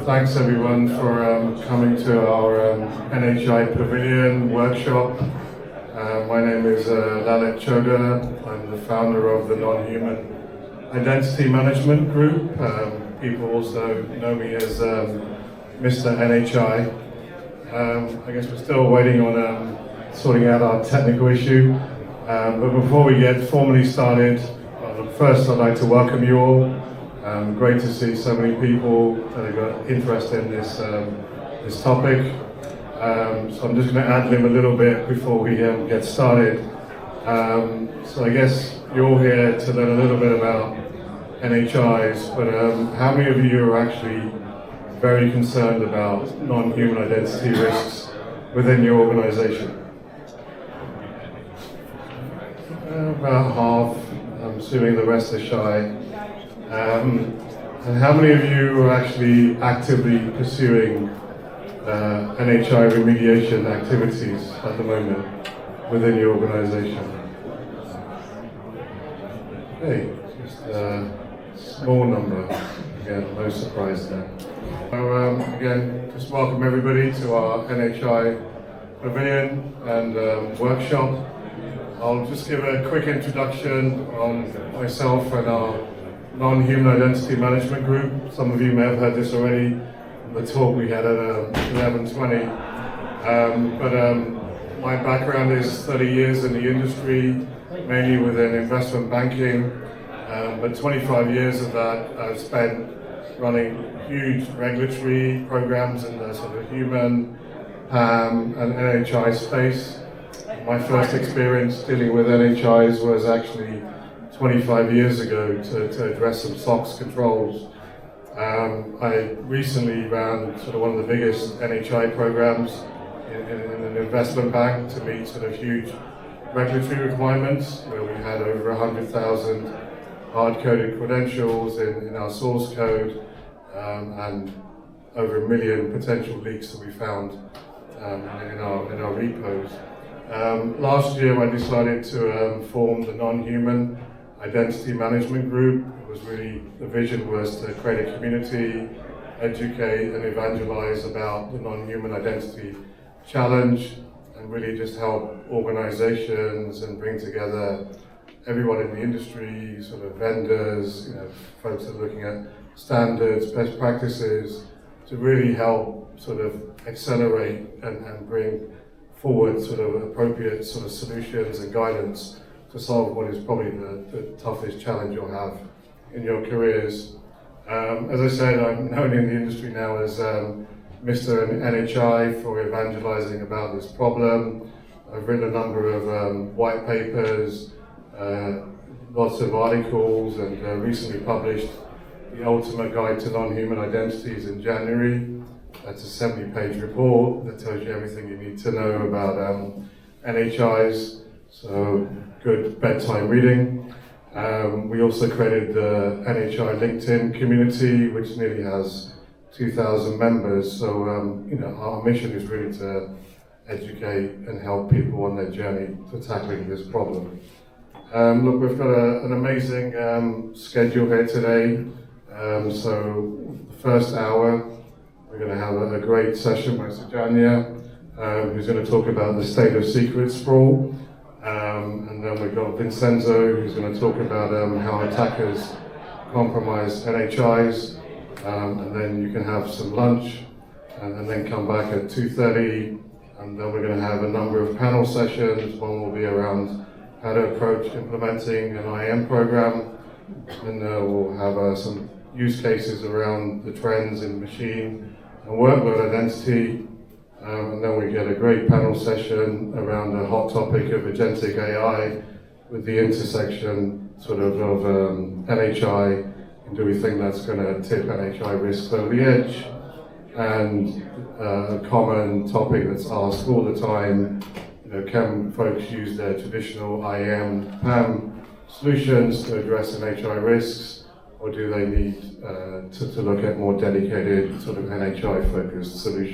Thanks everyone for coming to our NHI Pavilion workshop. My name is Lalit Choda. I'm the founder of the Non-Human Identity Management Group. People also know me as Mr. NHI. I guess we're still waiting on sorting out our technical issue. But before we get formally started, first I'd like to welcome you all. Great to see so many people that have got interest in this topic. So I'm just going to ad-lib a little bit before we get started. So I guess you're all here to learn a little bit about NHIs, but how many of you are actually very concerned about non-human identity risks within your organization? About half. I'm assuming the rest are shy. And how many of you are actually actively pursuing NHI remediation activities at the moment within your organization? Okay, just a small number. Again, no surprise there. So again, just welcome everybody to our NHI Pavilion and workshop. I'll just give a quick introduction on myself and our Non-Human Identity Management Group. Some of you may have heard this already in the talk we had at 11:20. My background is 30 years in the industry, mainly within investment banking, but 25 years of that I've spent running huge regulatory programs in the sort of human, PAM and NHI space. My first experience dealing with NHIs was actually 25 years ago to address some SOX controls. I recently ran sort of one of the biggest NHI programs in an investment bank to meet sort of huge regulatory requirements, where we had over 100,000 hard-coded credentials in our source code and over 1 million potential leaks that we found in our repos. Last year I decided to form the Non-Human Identity Management Group. It was really, the vision was to create a community, educate and evangelize about the non-human identity challenge, and really just help organizations and bring together everyone in the industry, sort of vendors, folks that are looking at standards, best practices, to really help sort of accelerate and bring forward sort of appropriate sort of solutions and guidance to solve what is probably the toughest challenge you'll have in your careers. As I said, I'm known in the industry now as Mr. NHI for evangelizing about this problem. I've written a number of white papers, lots of articles, and recently published The Ultimate Guide to Non-Human Identities in January. That's a 70-page report that tells you everything you need to know about NHIs. So good bedtime reading. We also created the NHI LinkedIn community, which nearly has 2,000 members. So our mission is really to educate and help people on their journey to tackling this problem. Look, we've got an amazing schedule here today. So the first hour, we're going to have a great session with Sajanya, who's going to talk about the state of secret sprawl. And then we've got Vincenzo, who's going to talk about how attackers compromise NHIs. And then you can have some lunch, and then come back at 2:30. And then we're going to have a number of panel sessions. One will be around how to approach implementing an IAM program. And we'll have some use cases around the trends in machine and workload identity. And then we get a great panel session around the hot topic of Agentic AI with the intersection sort of NHI, and do we think that's going to tip NHI risks over the edge? And a common topic that's asked all the time, can folks use their traditional IAM PAM solutions to address NHI risks, or do they need to look at more dedicated sort of NHI focused solutions?